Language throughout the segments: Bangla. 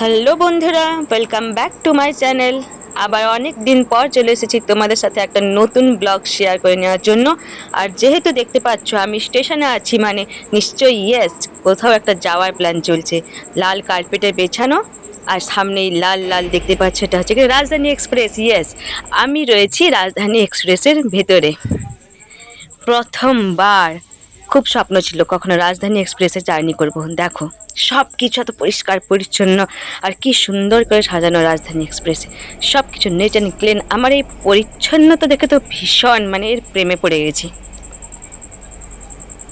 হ্যালো বন্ধুরা, welcome back to my channel. আবার অনেক দিন পর চলে এসেছি তোমাদের সাথে একটা নতুন ব্লগ শেয়ার করে নেওয়ার জন্য। আর যেহেতু দেখতে পাচ্ছ আমি স্টেশনে আছি, মানে নিশ্চয়ই ইয়েস, কোথাও একটা যাওয়ার প্ল্যান চলছে। লাল কার্পেটে বেছানো, আর সামনেই লাল লাল দেখতে পাচ্ছ, এটা হচ্ছে কি রাজধানী এক্সপ্রেস। ইয়েস, আমি রয়েছি রাজধানী এক্সপ্রেসের ভেতরে। প্রথমবার খুব স্বপ্ন ছিল কখনো রাজধানী এক্সপ্রেসে জার্নি করব। দেখো সব কিছু এত পরিষ্কার পরিচ্ছন্ন, আর কি সুন্দর করে সাজানো রাজধানী এক্সপ্রেসে। সব কিছু নেট অ্যান্ড ক্লিন। আমার এই পরিচ্ছন্নতা দেখে তো ভীষণ, মানে এর প্রেমে পড়ে গেছি।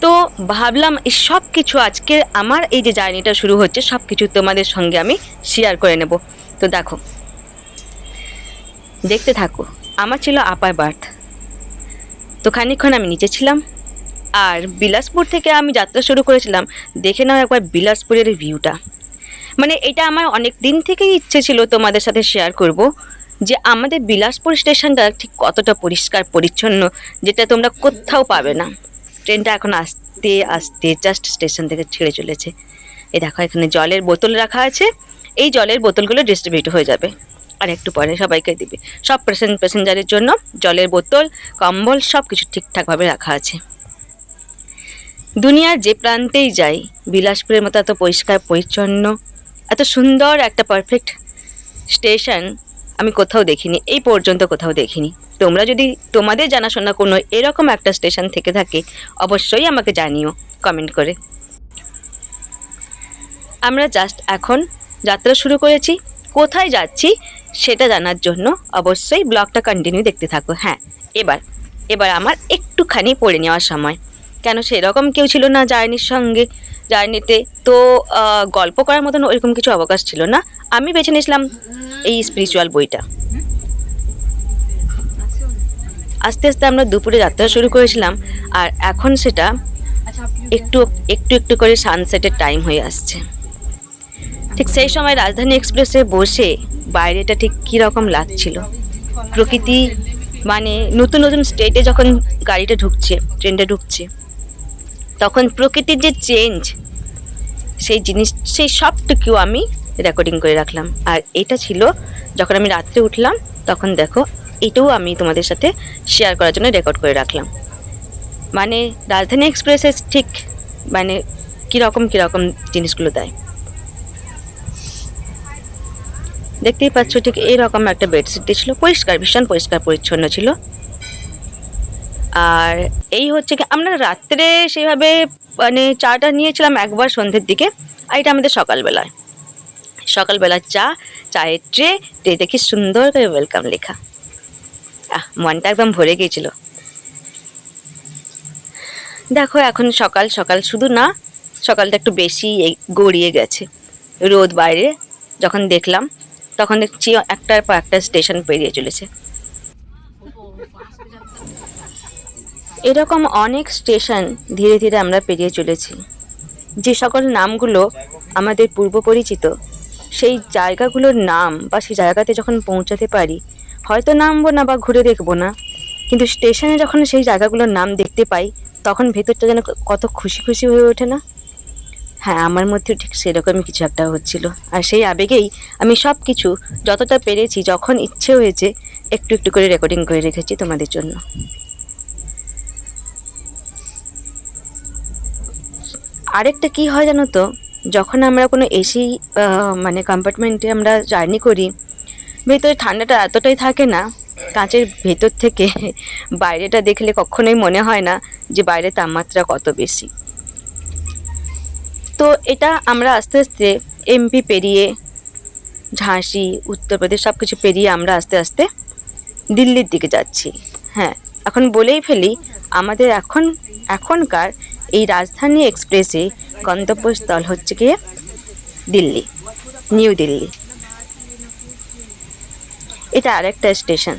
তো ভাবলাম এই সব কিছু আজকে আমার এই যে জার্নিটা শুরু হচ্ছে, সব কিছু তোমাদের সঙ্গে আমি শেয়ার করে নেব। তো দেখো, দেখতে থাকো। আমার ছিল আপার বার্থ, তো খানিকক্ষণ আমি নিচে ছিলাম। আর বিলাসপুর থেকে আমি যাত্রা শুরু করেছিলাম। দেখে নাও একবার বিলাসপুরের ভিউটা। মানে এটা আমার অনেক দিন থেকেই ইচ্ছে ছিল তোমাদের সাথে শেয়ার করব, যে আমাদের বিলাসপুর স্টেশনটা ঠিক কতটা পরিষ্কার পরিচ্ছন্ন, যেটা তোমরা কোথাও পাবে না। ট্রেনটা এখন আস্তে আস্তে জাস্ট স্টেশন থেকে ছেড়ে চলেছে। এই দেখো, এখানে জলের বোতল রাখা আছে। এই জলের বোতলগুলো ডিস্ট্রিবিউট হয়ে যাবে আর একটু পরে সবাইকে দিবে। সব প্যাসেঞ্জারের জন্য জলের বোতল, কম্বল সব কিছু ঠিকঠাকভাবে রাখা আছে। দুনিয়ার যে প্রান্তেই যাই, বিলাসপুরের মতো এত পরিষ্কার পরিচ্ছন্ন, এত সুন্দর একটা পারফেক্ট স্টেশন আমি কোথাও দেখিনি, এই পর্যন্ত কোথাও দেখিনি। তোমরা যদি তোমাদের জানাশোনা কোনো এরকম একটা স্টেশন থেকে থাকে, অবশ্যই আমাকে জানিও কমেন্ট করে। আমরা জাস্ট এখন যাত্রা শুরু করেছি। কোথায় যাচ্ছি সেটা জানার জন্য অবশ্যই ব্লগটা কন্টিনিউ দেখতে থাকো। হ্যাঁ, এবার আমার একটুখানি পড়ে নেওয়ার সময়। কেন, সেরকম কেউ ছিল না জার্নির সঙ্গে। জার্নিতে তো গল্প করার মতন ওইরকম কিছু অবকাশ ছিল না। আমি বেছে নিয়েছিলাম এই স্পিরিচুয়াল বইটা। আস্তে আস্তে আমরা দুপুরে যাত্রা শুরু করেছিলাম, আর এখন সেটা একটু একটু একটু করে সানসেটের টাইম হয়ে আসছে। ঠিক সেই সময় রাজধানী এক্সপ্রেসে বসে বাইরেটা ঠিক কীরকম লাগছিল। প্রকৃতি, মানে নতুন নতুন স্টেটে যখন গাড়িটা ঢুকছে, ট্রেনটা ঢুকছে, তখন প্রকৃতির যে চেঞ্জ, সেই জিনিস, সেই সবটুকু আমি রেকর্ডিং করে রাখলাম। আর এটা ছিল যখন আমি রাত্রে উঠলাম, তখন দেখো এটাও আমি তোমাদের সাথে শেয়ার করার জন্য রেকর্ড করে রাখলাম। মানে রাজধানী এক্সপ্রেসে ঠিক মানে কীরকম কীরকম জিনিসগুলো দেয়। দেখতেই পাচ্ছ ঠিক এইরকম একটা বেডশিট ছিল, পরিষ্কার, ভীষণ পরিষ্কার পরিচ্ছন্ন ছিল। আর এই হচ্ছে কি, আমরা রাত্রে সেইভাবে মানে চাটা নিয়েছিলাম একবার সন্ধ্যের দিকে, আর এটা আমাদের সকালবেলা চায়ের ট্রে দেখি সুন্দর করে ওয়েলকাম লেখা। মনটা একদম ভরে গিয়েছিল। দেখো এখন সকাল সকাল, শুধু না, সকালটা একটু বেশি গড়িয়ে গেছে। রোদ বাইরে যখন দেখলাম, তখন দেখছি একটার পর একটা স্টেশন পেরিয়ে চলেছে। এরকম অনেক স্টেশন ধীরে ধীরে আমরা পেরিয়ে চলেছি। যে সকল নামগুলো আমাদের পূর্ব পরিচিত, সেই জায়গাগুলোর নাম বা সেই জায়গাতে যখন পৌঁছাতে পারি, হয়তো নামবো না বা ঘুরে দেখবো না, কিন্তু স্টেশনে যখন সেই জায়গাগুলোর নাম দেখতে পাই, তখন ভেতরটা যেন কত খুশি খুশি হয়ে ওঠে না? হ্যাঁ, আমার মধ্যে ঠিক সেরকমই কিছু একটা হচ্ছিল। আর সেই আবেগেই আমি সব কিছু যতটা পেরেছি, যখন ইচ্ছে হয়েছে, একটু একটু করে রেকর্ডিং করে রেখেছি তোমাদের জন্য। আরেকটা কি হয় জানো তো, যখন আমরা কোনো এসি মানে কম্পার্টমেন্টে আমরা জার্নি করি, ভেতরে ঠান্ডাটা এতটাই থাকে না, কাঁচের ভেতর থেকে বাইরেটা দেখলে কখনোই মনে হয় না যে বাইরের তাপমাত্রা কত বেশি। তো এটা আমরা আস্তে আস্তে এমপি পেরিয়ে, ঝাঁসি, উত্তরপ্রদেশ সব কিছু পেরিয়ে আমরা আস্তে আস্তে দিল্লির দিকে যাচ্ছি। হ্যাঁ, এখন বলেই ফেলি, আমাদের এখনকার এই রাজধানী এক্সপ্রেসে গন্তব্যস্থল হচ্ছে গিয়ে দিল্লি, নিউ দিল্লি। এটা আরেকটা স্টেশন।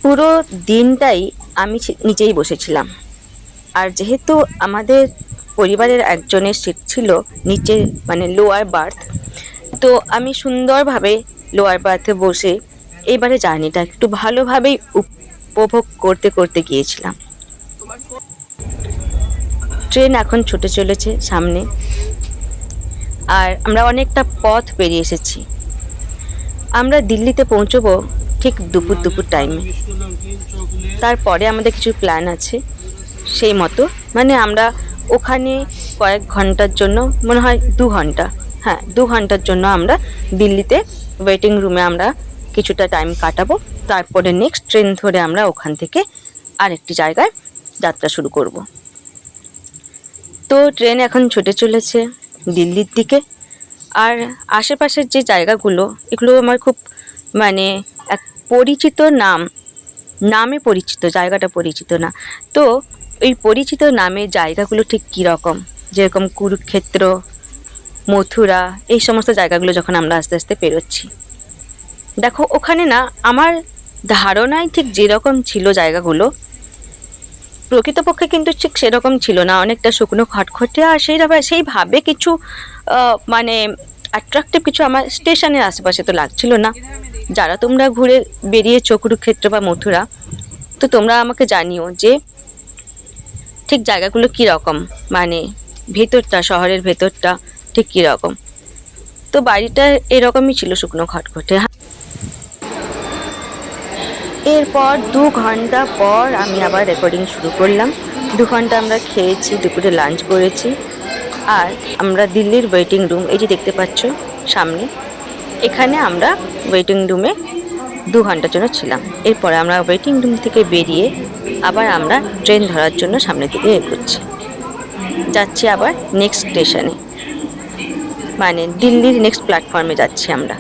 পুরো দিনটাই আমি নিচেই বসেছিলাম। আর যেহেতু আমাদের পরিবারের একজনের সিট ছিল নিচে, মানে লোয়ার বার্থ, তো আমি সুন্দরভাবে লোয়ার বার্থে বসে এবারে জার্নিটা একটু ভালোভাবেই উপভোগ করতে করতে গিয়েছিলাম। ট্রেন এখন ছুটে চলেছে সামনে, আর আমরা অনেকটা পথ পেরিয়ে এসেছি। আমরা দিল্লিতে পৌঁছবো ঠিক দুপুর টাইমে। তারপরে আমাদের কিছু প্ল্যান আছে সেই মতো, মানে আমরা ওখানে কয়েক ঘন্টার জন্য, মনে হয় 2 ঘন্টা, হ্যাঁ 2 ঘন্টার জন্য আমরা দিল্লিতে ওয়েটিং রুমে আমরা কিছুটা টাইম কাটাবো। তারপরে নেক্সট ট্রেন ধরে আমরা ওখান থেকে আরেকটি জায়গায় যাত্রা শুরু করব। তো ট্রেন এখন ছুটে চলেছে দিল্লির দিকে। আর আশেপাশের যে জায়গাগুলো, এগুলো আমার খুব মানে এক পরিচিত নামে পরিচিত, জায়গাটা পরিচিত না। তো এই পরিচিত নামে জায়গাগুলো ঠিক কীরকম, যেরকম কুরুক্ষেত্র, মথুরা, এই সমস্ত জায়গাগুলো যখন আমরা আস্তে আস্তে পেরোচ্ছি, দেখো ওখানে না আমার ধারণায় ঠিক যেরকম ছিল জায়গাগুলো, প্রকৃতপক্ষে কিন্তু ঠিক সেরকম ছিল না। অনেকটা শুকনো খটখটে, আর সেইভাবে কিছু মানে অ্যাট্রাকটিভ কিছু আমার স্টেশনের আশেপাশে তো লাগছিল না। যারা তোমরা ঘুরে বেরিয়েছো কুরুক্ষেত্র বা মথুরা, তো তোমরা আমাকে জানিও যে ঠিক জায়গাগুলো কীরকম, মানে ভেতরটা, শহরের ভেতরটা ঠিক কীরকম। তো বাড়িটা এরকমই ছিল, শুকনো খটখটে। এরপর 2 ঘন্টা পর আমি আবার রেকর্ডিং শুরু করলাম। 2 ঘন্টা আমরা খেয়েছি, দুপুরে লাঞ্চ করেছি। আর আমরা দিল্লির ওয়েটিং রুম, এই যে দেখতে পাচ্ছ সামনে, এখানে আমরা ওয়েটিং রুমে 2 ঘন্টার জন্য ছিলাম। এরপরে আমরা ওয়েটিং রুম থেকে বেরিয়ে আবার আমরা ট্রেন ধরার জন্য সামনের দিকে এগোচ্ছি, যাচ্ছি আবার নেক্সট স্টেশনে, মানে দিল্লির নেক্সট প্ল্যাটফর্মে যাচ্ছি আমরা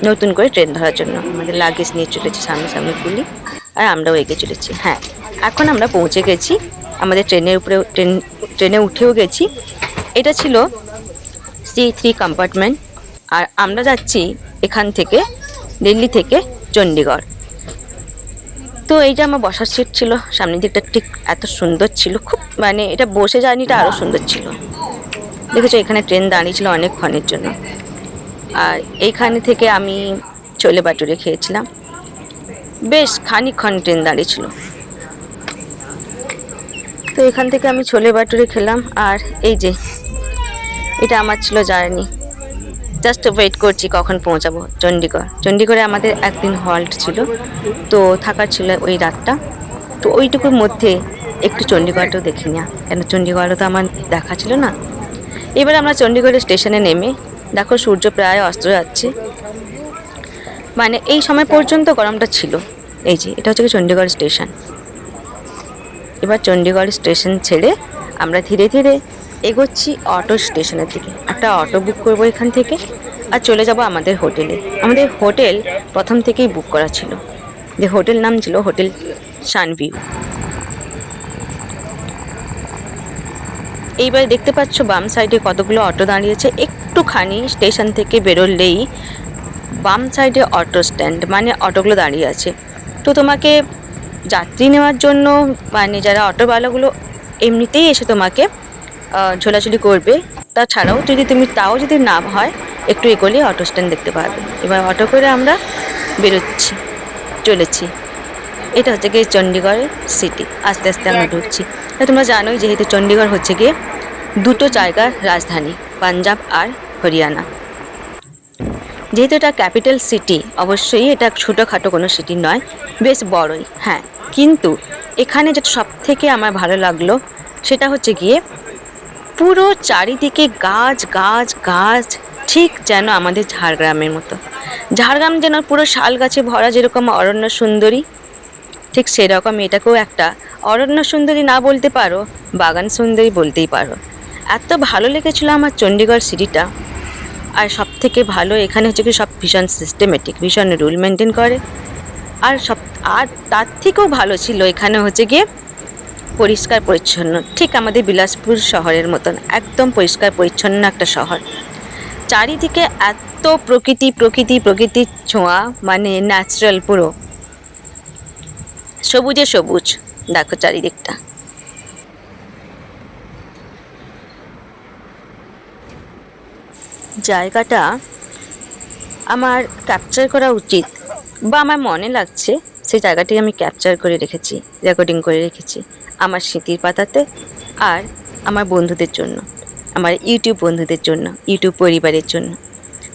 নতুন করে ট্রেন ধরার জন্য। আমাদের লাগেজ নিয়ে চলেছি সামনে কুলি, আর আমরাও এগিয়ে চলেছি। হ্যাঁ, এখন আমরা পৌঁছে গেছি আমাদের ট্রেনের উপরে, ট্রেনে উঠেও গেছি। এটা ছিল C3 কম্পার্টমেন্ট। আর আমরা যাচ্ছি এখান থেকে, দিল্লি থেকে চণ্ডীগড়। তো এইটা আমার বসার সিট ছিল, সামনের দিকটা ঠিক এত সুন্দর ছিল, খুব মানে এটা বসে জার্নিটা আরও সুন্দর ছিল। দেখেছো এখানে ট্রেন দাঁড়িয়েছিল অনেকক্ষণের জন্য। আর এইখানে থেকে আমি ছোলে বাটুরে খেয়েছিলাম, বেশ খানিকক্ষণ ট্রেন দাঁড়িয়েছিল। তো এখান থেকে আমি ছোলে বাটুরে খেলাম। আর এই যে এটা আমার ছিল জার্নি, জাস্ট ওয়েট করছি কখন পৌঁছাবো চণ্ডীগড়। চণ্ডীগড়ে আমাদের একদিন হল্ট ছিল, তো থাকার ছিল ওই রাতটা। তো ওইটুকুর মধ্যে একটু চণ্ডীগড়টাও দেখি না, কেন চণ্ডীগড়ও তো আমার দেখা ছিল না। এবার আমরা চণ্ডীগড়ের স্টেশনে নেমে দেখো সূর্য প্রায় অস্ত যাচ্ছে, মানে এই সময় পর্যন্ত গরমটা ছিল। এই যে এটা হচ্ছে চণ্ডীগড় স্টেশন। এবার চণ্ডীগড় স্টেশন ছেড়ে আমরা ধীরে ধীরে এগোচ্ছি অটো স্টেশনের দিকে। একটা অটো বুক করবো এখান থেকে, আর চলে যাব আমাদের হোটেলে। আমাদের হোটেল প্রথম থেকেই বুক করা ছিল, যে হোটেল নাম ছিল হোটেল সানভিউ। এইবার দেখতে পাচ্ছ বাম সাইডে কতগুলো অটো দাঁড়িয়েছে। একটুখানি স্টেশন থেকে বেরোলেই বাম সাইডে অটো স্ট্যান্ড, মানে অটোগুলো দাঁড়িয়ে আছে। তো তোমাকে যাত্রী নেওয়ার জন্য, মানে যারা অটোওয়ালাগুলো এমনিতেই এসে তোমাকে ঝোলাঝুলি করবে, তাছাড়াও যদি তুমি তাও যদি না হয় একটু এগোলে অটো স্ট্যান্ড দেখতে পাবে। এবার অটো করে আমরা চলেছি। এটা হচ্ছে গিয়ে চণ্ডীগড়ের সিটি। আস্তে আস্তে আমরা ঢুকছি। তোমরা জানোই যেহেতু চণ্ডীগড় হচ্ছে গিয়ে দুটো জায়গার রাজধানী, পাঞ্জাব আর হরিয়ানা। যেহেতু এটা ক্যাপিটাল সিটি, অবশ্যই এটা ছোটোখাটো কোনো সিটি নয়, বেশ বড়ই। হ্যাঁ, কিন্তু এখানে যেটা সব থেকে আমার ভালো লাগলো সেটা হচ্ছে গিয়ে পুরো চারিদিকে গাছ গাছ গাছ, ঠিক যেন আমাদের ঝাড়গ্রামের মতো। ঝাড়গ্রাম যেন পুরো শাল গাছে ভরা, যেরকম অরণ্য সুন্দরী, ঠিক সেরকম এটাকেও একটা অরণ্য সুন্দরী না বলতে পারো, বাগান সুন্দরী বলতেই পারো। এত ভালো লেগেছিলো আমার চণ্ডীগড় সিটিটা। আর সব থেকে ভালো এখানে হচ্ছে কি সব ভীষণ সিস্টেমেটিক, ভীষণ রুল মেনটেন করে। আর তার থেকেও ভালো ছিল এখানে হচ্ছে গিয়ে পরিষ্কার পরিচ্ছন্ন, ঠিক আমাদের বিলাসপুর শহরের মতন একদম পরিষ্কার পরিচ্ছন্ন একটা শহর। চারিদিকে এত প্রকৃতির ছোঁয়া, মানে ন্যাচারাল, পুরো সবুজে সবুজ। দেখো চারিদিকটা। জায়গাটা আমার ক্যাপচার করা উচিত, বা আমার মনে লাগছে সেই জায়গাটি আমি ক্যাপচার করে রেখেছি, রেকর্ডিং করে রেখেছি আমার স্মৃতির পাতাতে, আর আমার বন্ধুদের জন্য, আমার ইউটিউব বন্ধুদের জন্য, ইউটিউব পরিবারের জন্য।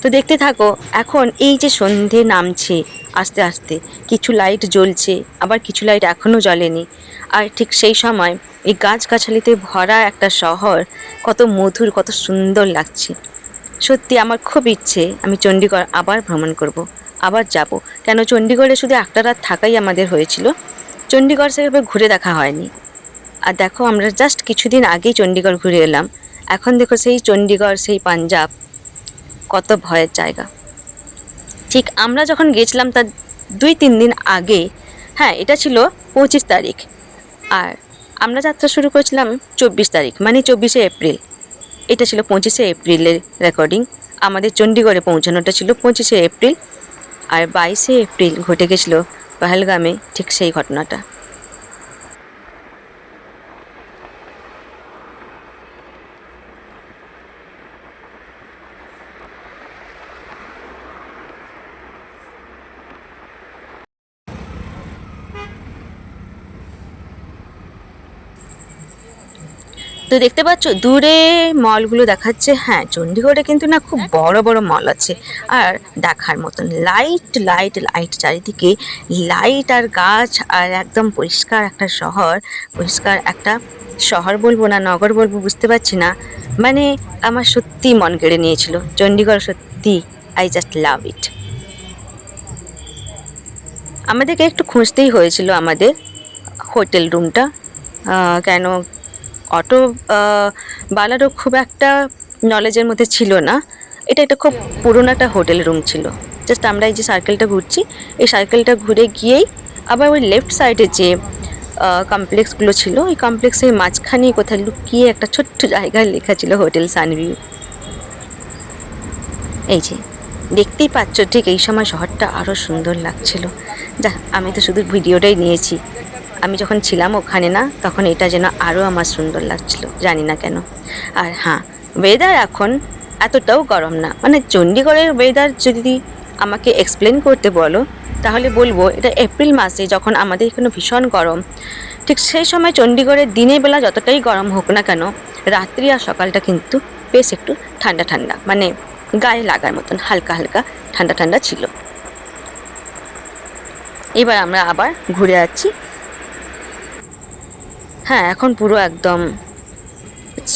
তো দেখতে থাকো। এখন এই যে সন্ধে নামছে আস্তে আস্তে, কিছু লাইট জ্বলছে, আবার কিছু লাইট এখনও জ্বলেনি। আর ঠিক সেই সময় এই গাছগাছালিতে ভরা একটা শহর কত মধুর, কত সুন্দর লাগছে। সত্যি আমার খুব ইচ্ছে আমি চণ্ডীগড় আবার ভ্রমণ করব, আবার যাব। কেন, চণ্ডীগড়ে শুধু একটা রাত থাকাই আমাদের হয়েছিল, চণ্ডীগড় সেভাবে ঘুরে দেখা হয়নি। আর দেখো, আমরা জাস্ট কিছুদিন আগেই চণ্ডীগড় ঘুরে এলাম। এখন দেখো সেই চণ্ডীগড়, সেই পাঞ্জাব, কত ভয়ের জায়গা। ঠিক আমরা যখন গেছিলাম তার 2-3 দিন আগে, হ্যাঁ এটা ছিল 25 তারিখ, আর আমরা যাত্রা শুরু করেছিলাম 24 তারিখ, মানে 24শে এপ্রিল। এটা ছিল 25শে এপ্রিলের রেকর্ডিং। আমাদের চণ্ডীগড়ে পৌঁছানোটা ছিল 25শে এপ্রিল, আর 22শে এপ্রিল ঘটে গেছিলো পহেলগামে ঠিক সেই ঘটনাটা। তো দেখতে পাচ্ছ দূরে মলগুলো দেখাচ্ছে। হ্যাঁ, চণ্ডীগড়ে কিন্তু না খুব বড় বড় মল আছে, আর দেখার মতন লাইট লাইট লাইট চারিদিকে, লাইট আর গাছ, আর একদম পরিষ্কার একটা শহর। পরিষ্কার একটা শহর বলবো না নগর বলবো বুঝতে পারছি না, মানে আমার সত্যি মন কেড়ে নিয়েছিল চণ্ডীগড়। সত্যি আই জাস্ট লাভ ইট। আমাদেরকে একটু খুঁজতেই হয়েছিল আমাদের হোটেল রুমটা, কেন অটো বালারও খুব একটা নলেজের মধ্যে ছিল না। এটা একটা খুব পুরোনো একটা হোটেল রুম ছিল। জাস্ট আমরা এই যে সার্কেলটা ঘুরছি, এই সার্কেলটা ঘুরে গিয়েই আবার ওই লেফট সাইডে যে কমপ্লেক্সগুলো ছিল, ওই কমপ্লেক্সের মাঝখানেই কোথায় লুকিয়ে একটা ছোট্ট জায়গায় লেখা ছিল হোটেল সানভিউ। এই যে দেখতেই পাচ্ছ, ঠিক এই সময় শহরটা আরও সুন্দর লাগছিল। যা, আমি তো শুধু ভিডিওটাই নিয়েছি, আমি যখন ছিলাম ওখানে না, তখন এটা যেন আরও আমার সুন্দর লাগছিল, জানি না কেন। আর হ্যাঁ, ওয়েদার এখন এতটাও গরম না, মানে চণ্ডীগড়ের ওয়েদার যদি আমাকে এক্সপ্লেন করতে বলো তাহলে বলবো এটা এপ্রিল মাসে যখন আমাদের এখানে ভীষণ গরম, ঠিক সেই সময় চণ্ডীগড়ের দিনের বেলা যতটাই গরম হোক না কেন, রাত্রি আর সকালটা কিন্তু বেশ একটু ঠান্ডা ঠান্ডা, মানে গায়ে লাগার মতন হালকা হালকা ঠান্ডা ঠান্ডা ছিল। এবার আমরা আবার ঘুরে যাচ্ছি। হ্যাঁ, এখন পুরো একদম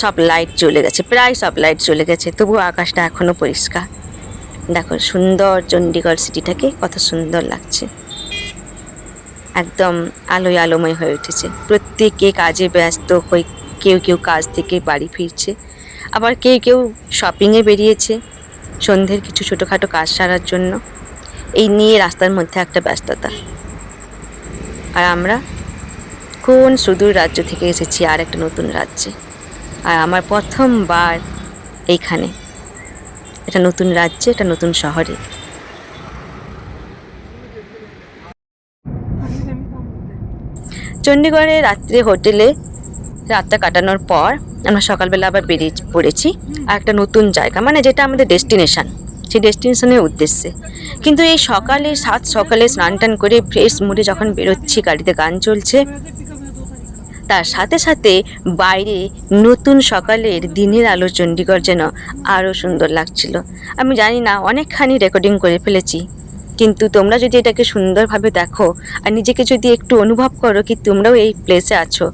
সব লাইট জ্বলে গেছে, প্রায় সব লাইট জ্বলে গেছে, তবুও আকাশটা এখনও পরিষ্কার। দেখো সুন্দর চণ্ডীগড় সিটিটাকে কত সুন্দর লাগছে, একদম আলোয় আলোময় হয়ে উঠেছে। প্রত্যেকে কাজে ব্যস্ত, কেউ কেউ কাজ থেকে বাড়ি ফিরছে, আবার কেউ কেউ শপিংয়ে বেরিয়েছে সন্ধ্যের কিছু ছোটোখাটো কাজ সারার জন্য। এই নিয়ে রাস্তার মধ্যে একটা ব্যস্ততা। আর আমরা কোন সুদূর রাজ্য থেকে এসেছি আর একটা নতুন রাজ্যে, আর আমার প্রথমবার এইখানে, এটা নতুন রাজ্যে, এটা নতুন শহরে। চণ্ডীগড়ে রাত্রে হোটেলে রাতটা কাটানোর পর আমরা সকালবেলা আবার বেরিয়ে পড়েছি আর একটা নতুন জায়গা, মানে যেটা আমাদের ডেস্টিনেশান, সেই ডেস্টিনেশনের উদ্দেশ্যে। কিন্তু এই সকালে সকালে স্নান টান করে ফ্রেশ মুডে যখন বেরোচ্ছি, গাড়িতে গান চলছে, তার সাথে সাথে বাইরে নতুন সকালের দিনের আলো চণ্ডীগড় যেন আরও সুন্দর লাগছিল। আমি জানি না অনেকখানি রেকর্ডিং করে ফেলেছি, কিন্তু তোমরা যদি এটাকে সুন্দরভাবে দেখো আর নিজেকে যদি একটু অনুভব করো কি তোমরাও এই প্লেসে আছো,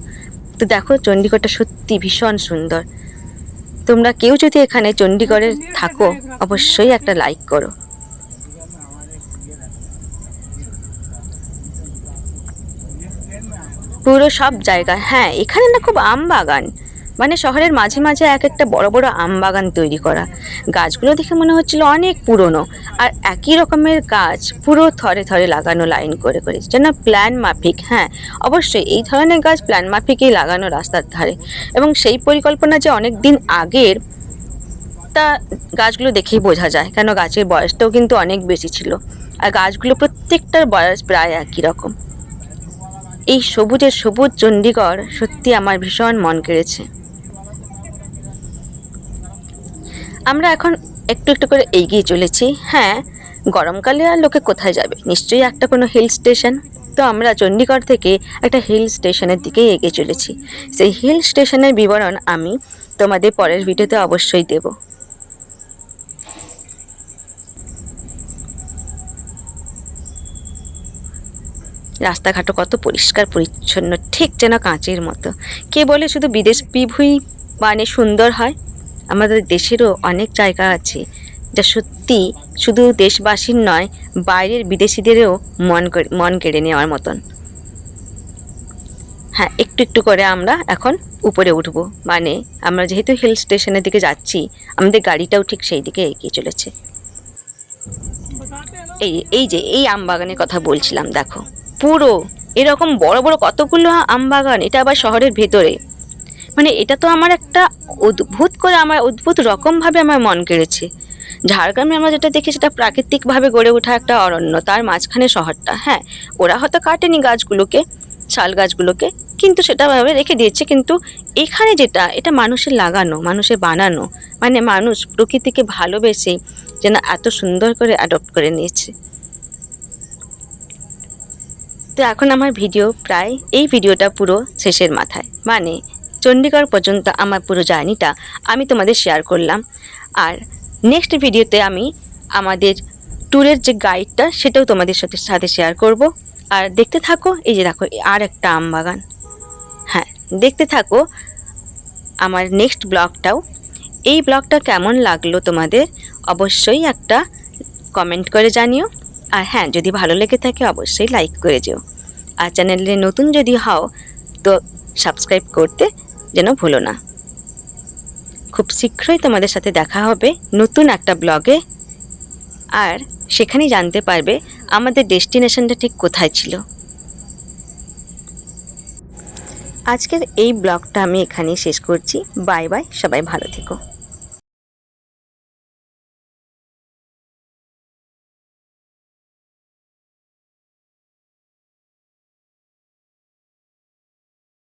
তো দেখো চণ্ডীগড়টা সত্যি ভীষণ সুন্দর। তোমরা কেউ যদি এখানে চণ্ডীগড়ে থাকো অবশ্যই একটা লাইক করো। পুরো সব জায়গা, হ্যাঁ এখানে না খুব আম বাগান, মানে শহরের মাঝে মাঝে এক একটা বড় বড় আম বাগান তৈরি করা। গাছগুলো দেখে মনে হচ্ছিল অনেক পুরনো, আর একই রকমের গাছ পুরো থরে থরে লাগানো লাইন করে করে, যেন প্ল্যান মাফিক। হ্যাঁ অবশ্যই এই ধরনের গাছ প্ল্যান মাফিকই লাগানো রাস্তার ধারে, এবং সেই পরিকল্পনা যে অনেক দিন আগের তা গাছগুলো দেখেই বোঝা যায়, কেন গাছের বয়সটাও কিন্তু অনেক বেশি ছিল, আর গাছগুলো প্রত্যেকটার বয়স প্রায় একই রকম। এই সবুজের সবুজ চণ্ডীগড় সত্যি আমার ভীষণ মন কেড়েছে। আমরা এখন একটু একটু করে এগিয়ে চলেছি। হ্যাঁ, গরমকালে আর লোকে কোথায় যাবে, নিশ্চয়ই একটা কোনো হিল স্টেশন। তো আমরা চণ্ডীগড় থেকে একটা হিল স্টেশনের দিকেই এগিয়ে চলেছি। সেই হিল স্টেশনের বিবরণ আমি তোমাদের পরের ভিডিওতে অবশ্যই দেব। রাস্তাঘাটও কত পরিষ্কার পরিচ্ছন্ন, ঠিক যেন কাঁচের মতো। কে বলে শুধু বিদেশ বিভুই মানে সুন্দর হয়? আমাদের দেশেরও অনেক জায়গা আছে যা সত্যি শুধু দেশবাসীর নয়, বাইরের বিদেশিদেরও মন কেড়ে নেওয়ার মতন। হ্যাঁ, একটু একটু করে আমরা এখন উপরে উঠবো, মানে আমরা যেহেতু হিল স্টেশনের দিকে যাচ্ছি, আমাদের গাড়িটাও ঠিক সেই দিকে এগিয়ে চলেছে। এই আম বাগানের কথা বলছিলাম, দেখো পুরো এরকম বড় বড় কতগুলো আম বাগান, এটা আবার শহরের ভেতরে। মানে এটা তো আমার একটা অদ্ভুত রকমভাবে আমার মন কেড়েছে। ঝাড়গ্রামে আমরা যেটা দেখি সেটা প্রাকৃতিকভাবে গড়ে ওঠা একটা অরণ্য, তার মাঝখানে শহরটা। হ্যাঁ, ওরা হয়তো কাটেনি গাছগুলোকে, শাল গাছগুলোকে, কিন্তু সেটা ভাবে রেখে দিয়েছে। কিন্তু এখানে যেটা, এটা মানুষের লাগানো, মানুষের বানানো, মানে মানুষ প্রকৃতিকে ভালোবেসে যেন এত সুন্দর করে অ্যাডপ্ট করে নিয়েছে। তো এখন আমার এই ভিডিওটা পুরো শেষের মাথায়, মানে চণ্ডীগড় পর্যন্ত আমার পুরো জার্নিটা আমি তোমাদের শেয়ার করলাম। আর নেক্সট ভিডিওতে আমি আমাদের ট্যুরের যে গাইডটা সেটাও তোমাদের সাথে শেয়ার করব। আর দেখতে থাকো, এই যে দেখো আর একটা আম বাগান। হ্যাঁ, দেখতে থাকো আমার নেক্সট ব্লগটাও। এই ব্লগটা কেমন লাগলো তোমাদের অবশ্যই একটা কমেন্ট করে জানিও। আর হ্যাঁ, যদি ভালো লেগে থাকে অবশ্যই লাইক করে যেও। আর চ্যানেলে নতুন যদি হও তো সাবস্ক্রাইব করতে যেন ভুলো না। খুব শীঘ্রই তোমাদের সাথে দেখা হবে নতুন একটা ব্লগে। আর সেখানেই জানতে পারবে আমাদের ডেস্টিনেশনটা ঠিক কোথায় ছিল। আজকের এই ব্লগটা আমি এখানেই শেষ করছি। বাই বাই, সবাই ভালো থেকো।